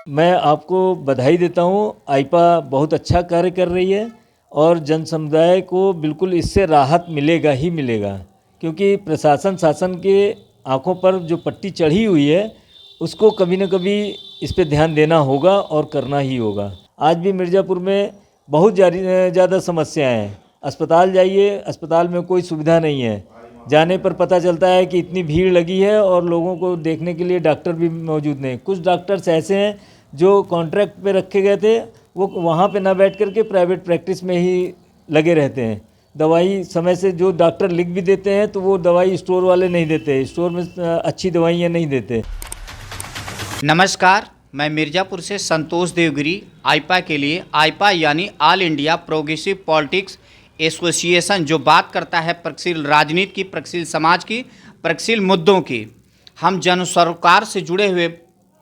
मैं आपको बधाई देता हूँ। आईपा बहुत अच्छा कार्य कर रही है और जन समुदाय को बिल्कुल इससे राहत मिलेगा ही मिलेगा, क्योंकि प्रशासन शासन के आंखों पर जो पट्टी चढ़ी हुई है उसको कभी न कभी इस पे ध्यान देना होगा और करना ही होगा। आज भी मिर्ज़ापुर में बहुत ज़्यादा समस्याएं हैं। अस्पताल जाइए, अस्पताल में कोई सुविधा नहीं है। जाने पर पता चलता है कि इतनी भीड़ लगी है और लोगों को देखने के लिए डॉक्टर भी मौजूद नहीं। कुछ डॉक्टर्स ऐसे हैं जो कॉन्ट्रैक्ट पे रखे गए थे, वो वहाँ पे ना बैठ करके प्राइवेट प्रैक्टिस में ही लगे रहते हैं। दवाई समय से जो डॉक्टर लिख भी देते हैं तो वो दवाई स्टोर वाले नहीं देते, स्टोर में अच्छी दवाइयाँ नहीं देते। नमस्कार, मैं मिर्ज़ापुर से संतोष देवगिरी आईपा के लिए, आईपा यानी all India progressive politics association, जो बात करता है प्रगतिशील राजनीति की, प्रगतिशील समाज की, प्रगतिशील मुद्दों की। हम जन सरोकार से जुड़े हुए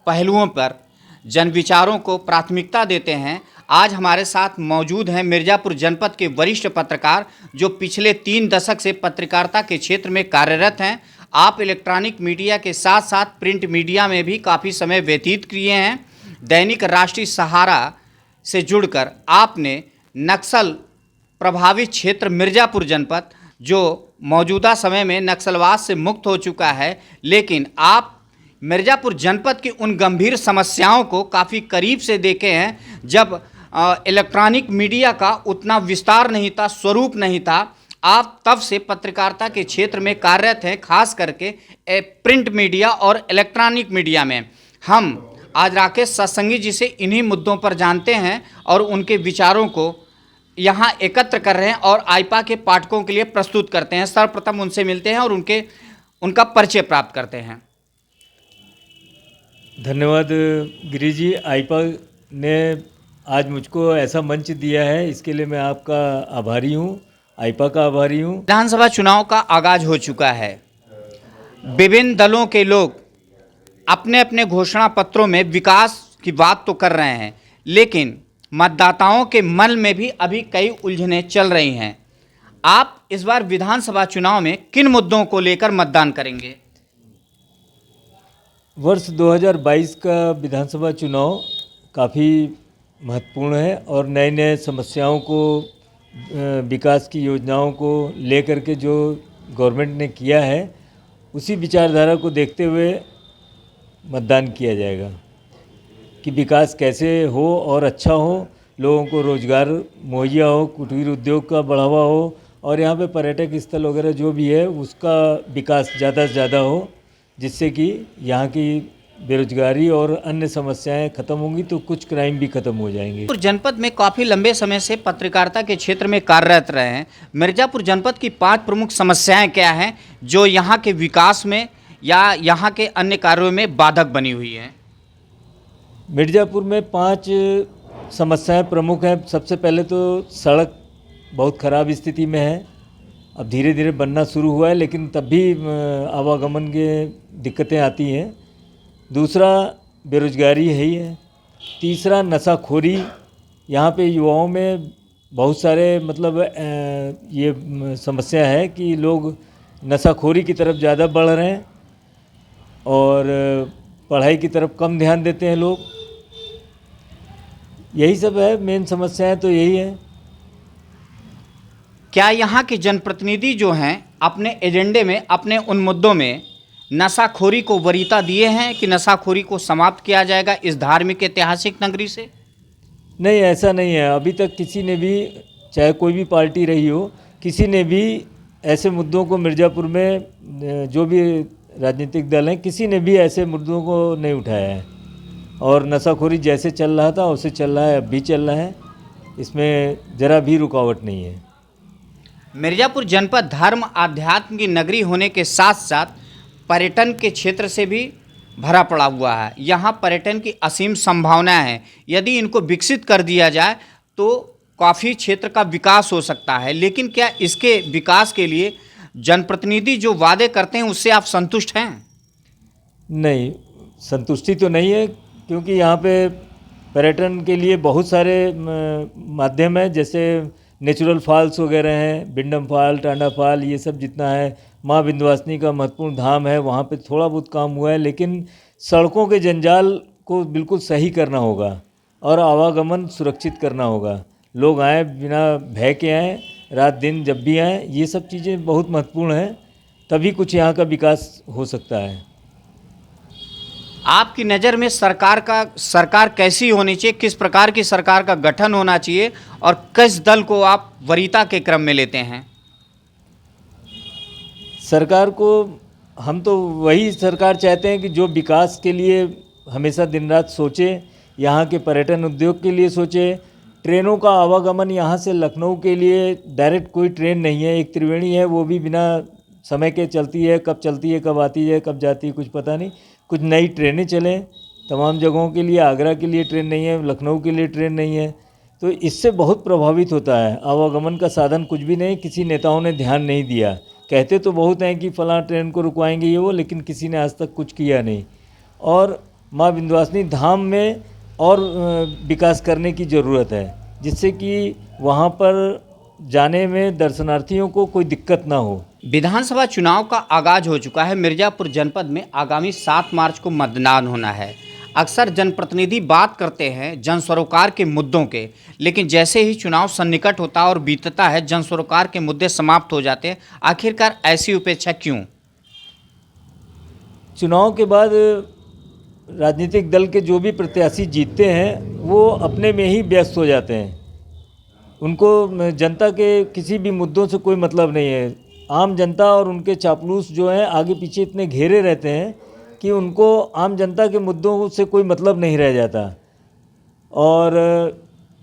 पहलुओं पर जन विचारों को प्राथमिकता देते हैं। आज हमारे साथ मौजूद हैं मिर्ज़ापुर जनपद के वरिष्ठ पत्रकार, जो पिछले 3 दशक से पत्रकारिता के क्षेत्र में कार्यरत हैं। आप इलेक्ट्रॉनिक मीडिया के साथ साथ प्रिंट मीडिया में भी काफ़ी समय व्यतीत किए हैं। दैनिक राष्ट्रीय सहारा से जुड़कर आपने नक्सल प्रभावित क्षेत्र मिर्ज़ापुर जनपद, जो मौजूदा समय में नक्सलवाद से मुक्त हो चुका है, लेकिन आप मिर्ज़ापुर जनपद की उन गंभीर समस्याओं को काफ़ी करीब से देखे हैं जब इलेक्ट्रॉनिक मीडिया का उतना विस्तार नहीं था, स्वरूप नहीं था। आप तब से पत्रकारिता के क्षेत्र में कार्यरत हैं, खास करके प्रिंट मीडिया और इलेक्ट्रॉनिक मीडिया में। हम आज राकेश सत्संगी जी से इन्हीं मुद्दों पर जानते हैं और उनके विचारों को यहाँ एकत्र कर रहे हैं और आईपा के पाठकों के लिए प्रस्तुत करते हैं। सर्वप्रथम उनसे मिलते हैं और उनका परिचय प्राप्त करते हैं। धन्यवाद गिरीश जी। आईपा ने आज मुझको ऐसा मंच दिया है, इसके लिए मैं आपका आभारी हूँ, आईपा का आभारी हूँ। विधानसभा चुनाव का आगाज हो चुका है। विभिन्न दलों के लोग अपने अपने घोषणा पत्रों में विकास की बात तो कर रहे हैं, लेकिन मतदाताओं के मन में भी अभी कई उलझनें चल रही हैं। आप इस बार विधानसभा चुनाव में किन मुद्दों को लेकर मतदान करेंगे? वर्ष 2022 का विधानसभा चुनाव काफ़ी महत्वपूर्ण है और नए नए समस्याओं को, विकास की योजनाओं को लेकर के जो गवर्नमेंट ने किया है उसी विचारधारा को देखते हुए मतदान किया जाएगा कि विकास कैसे हो और अच्छा हो, लोगों को रोज़गार मुहैया हो, कुटीर उद्योग का बढ़ावा हो और यहाँ पे पर्यटक स्थल वगैरह जो भी है उसका विकास ज़्यादा से ज़्यादा हो, जिससे कि यहाँ की बेरोजगारी और अन्य समस्याएं खत्म होंगी तो कुछ क्राइम भी खत्म हो जाएंगे। मिर्ज़ापुर जनपद में काफ़ी लंबे समय से पत्रकारिता के क्षेत्र में कार्यरत रहे हैं। मिर्ज़ापुर जनपद की 5 प्रमुख समस्याएं क्या हैं जो यहाँ के विकास में या यहाँ के अन्य कार्यों में बाधक बनी हुई हैं? मिर्ज़ापुर में 5 समस्याएं प्रमुख हैं। सबसे पहले तो सड़क बहुत ख़राब स्थिति में है, अब धीरे धीरे बनना शुरू हुआ है लेकिन तब भी आवागमन के दिक्कतें आती हैं। दूसरा बेरोजगारी है ही है। तीसरा नशाखोरी, यहाँ पे युवाओं में बहुत सारे ये समस्या है कि लोग नशाखोरी की तरफ ज़्यादा बढ़ रहे हैं और पढ़ाई की तरफ कम ध्यान देते हैं लोग। यही सब है, मेन समस्याएं तो यही है। क्या यहाँ के जनप्रतिनिधि जो हैं अपने एजेंडे में, अपने उन मुद्दों में नशाखोरी को वरीयता दिए हैं कि नशाखोरी को समाप्त किया जाएगा इस धार्मिक ऐतिहासिक नगरी से? नहीं, ऐसा नहीं है। अभी तक किसी ने भी, चाहे कोई भी पार्टी रही हो, किसी ने भी ऐसे मुद्दों को मिर्ज़ापुर में, जो भी राजनीतिक दल हैं, किसी ने भी ऐसे मुद्दों को नहीं उठाया है और नशाखोरी जैसे चल रहा था वैसे चल रहा है, अब भी चल रहा है, इसमें ज़रा भी रुकावट नहीं है। मिर्ज़ापुर जनपद धर्म आध्यात्म की नगरी होने के साथ साथ पर्यटन के क्षेत्र से भी भरा पड़ा हुआ है। यहाँ पर्यटन की असीम संभावनाएं हैं। यदि इनको विकसित कर दिया जाए तो काफ़ी क्षेत्र का विकास हो सकता है, लेकिन क्या इसके विकास के लिए जनप्रतिनिधि जो वादे करते हैं उससे आप संतुष्ट हैं? नहीं, संतुष्टि तो नहीं है, क्योंकि यहाँ पे पर्यटन के लिए बहुत सारे माध्यम हैं, जैसे नेचुरल फॉल्स वगैरह हैं, बिंडम फॉल, टांडा फॉल, ये सब जितना है, माँ विंध्यवासिनी का महत्वपूर्ण धाम है, वहाँ पे थोड़ा बहुत काम हुआ है, लेकिन सड़कों के जंजाल को बिल्कुल सही करना होगा और आवागमन सुरक्षित करना होगा। लोग आएँ बिना भय के आएँ, रात दिन जब भी आएँ, ये सब चीज़ें बहुत महत्वपूर्ण हैं, तभी कुछ यहाँ का विकास हो सकता है। आपकी नज़र में सरकार कैसी होनी चाहिए, किस प्रकार की सरकार का गठन होना चाहिए और किस दल को आप वरीयता के क्रम में लेते हैं? सरकार को हम तो वही सरकार चाहते हैं कि जो विकास के लिए हमेशा दिन रात सोचे, यहाँ के पर्यटन उद्योग के लिए सोचे। ट्रेनों का आवागमन यहाँ से लखनऊ के लिए डायरेक्ट कोई ट्रेन नहीं है, एक त्रिवेणी है, वो भी बिना समय के चलती है, कब चलती है, कब आती है, कब जाती है, कुछ पता नहीं। कुछ नई ट्रेनें चलें तमाम जगहों के लिए, आगरा के लिए ट्रेन नहीं है, लखनऊ के लिए ट्रेन नहीं है, तो इससे बहुत प्रभावित होता है। आवागमन का साधन कुछ भी नहीं, किसी नेताओं ने ध्यान नहीं दिया। कहते तो बहुत हैं कि फ़लाँ ट्रेन को रुकवाएंगे ये वो, लेकिन किसी ने आज तक कुछ किया नहीं। और माँ विंध्यवासिनी धाम में और विकास करने की ज़रूरत है, जिससे कि वहाँ पर जाने में दर्शनार्थियों को कोई दिक्कत ना हो। विधानसभा चुनाव का आगाज हो चुका है। मिर्ज़ापुर जनपद में आगामी 7 मार्च को मतदान होना है। अक्सर जनप्रतिनिधि बात करते हैं जन सरोकार के मुद्दों के, लेकिन जैसे ही चुनाव सन्निकट होता है और बीतता है, जन सरोकार के मुद्दे समाप्त हो जाते हैं। आखिरकार ऐसी उपेक्षा क्यों? चुनाव के बाद राजनीतिक दल के जो भी प्रत्याशी जीतते हैं वो अपने में ही व्यस्त हो जाते हैं। उनको जनता के किसी भी मुद्दों से कोई मतलब नहीं है। आम जनता और उनके चापलूस जो हैं आगे पीछे इतने घेरे रहते हैं कि उनको आम जनता के मुद्दों से कोई मतलब नहीं रह जाता। और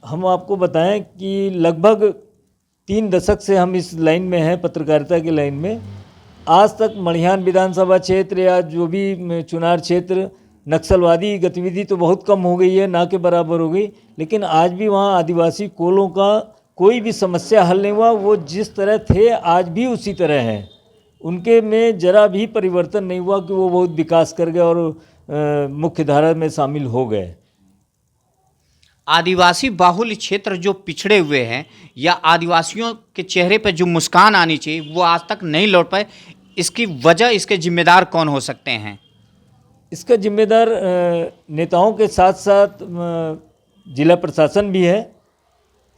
हम आपको बताएं कि लगभग 3 दशक से हम इस लाइन में हैं, पत्रकारिता की लाइन में। आज तक मड़िहान विधानसभा क्षेत्र या जो भी चुनार क्षेत्र, नक्सलवादी गतिविधि तो बहुत कम हो गई है, ना के बराबर हो गई, लेकिन आज भी वहाँ आदिवासी कोलों का कोई भी समस्या हल नहीं हुआ। वो जिस तरह थे आज भी उसी तरह हैं। उनके में जरा भी परिवर्तन नहीं हुआ कि वो बहुत विकास कर गए और मुख्य धारा में शामिल हो गए। आदिवासी बाहुल्य क्षेत्र जो पिछड़े हुए हैं या आदिवासियों के चेहरे पर जो मुस्कान आनी चाहिए वो आज तक नहीं लौट पाए, इसकी वजह, इसके जिम्मेदार कौन हो सकते हैं? इसका जिम्मेदार नेताओं के साथ साथ जिला प्रशासन भी है।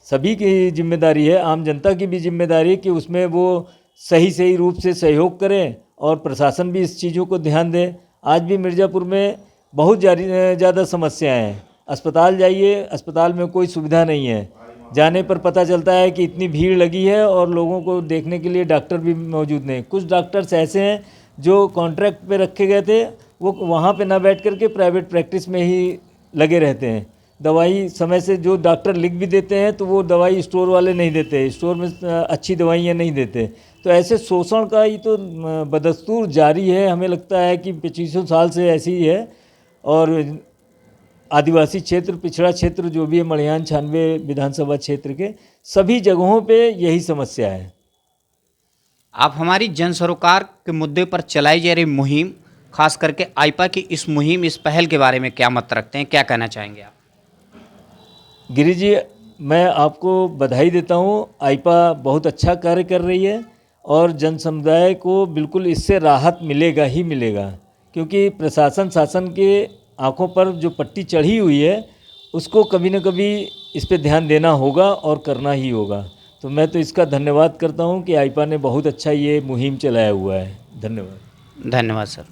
सभी की जिम्मेदारी है, आम जनता की भी जिम्मेदारी है कि उसमें वो सही रूप से सहयोग करें और प्रशासन भी इस चीज़ों को ध्यान दे। आज भी मिर्ज़ापुर में बहुत ज़्यादा समस्याएं हैं। अस्पताल जाइए, अस्पताल में कोई सुविधा नहीं है। जाने पर पता चलता है कि इतनी भीड़ लगी है और लोगों को देखने के लिए डॉक्टर भी मौजूद नहीं। कुछ डॉक्टर्स ऐसे हैं जो कॉन्ट्रैक्ट पे रखे गए थे, वो वहाँ पे ना बैठ करके प्राइवेट प्रैक्टिस में ही लगे रहते हैं। दवाई समय से जो डॉक्टर लिख भी देते हैं तो वो दवाई स्टोर वाले नहीं देते, स्टोर में अच्छी दवाइयाँ नहीं देते। तो ऐसे शोषण का ही तो बदस्तूर जारी है। हमें लगता है कि 25 साल से ऐसी ही है। और आदिवासी क्षेत्र, पिछड़ा क्षेत्र जो भी है, मड़िहान 96 विधानसभा क्षेत्र के सभी जगहों पे यही समस्या है। आप हमारी जन सरोकार के मुद्दे पर चलाई जा रही मुहिम, खास करके आईपा की इस मुहिम, इस पहल के बारे में क्या मत रखते हैं, क्या कहना चाहेंगे आप? गिरी जी, मैं आपको बधाई देता हूँ। आईपा बहुत अच्छा कार्य कर रही है और जन समुदाय को बिल्कुल इससे राहत मिलेगा ही मिलेगा, क्योंकि प्रशासन शासन के आंखों पर जो पट्टी चढ़ी हुई है उसको कभी न कभी इस पे ध्यान देना होगा और करना ही होगा। तो मैं तो इसका धन्यवाद करता हूँ कि आईपा ने बहुत अच्छा ये मुहिम चलाया हुआ है। धन्यवाद। धन्यवाद सर।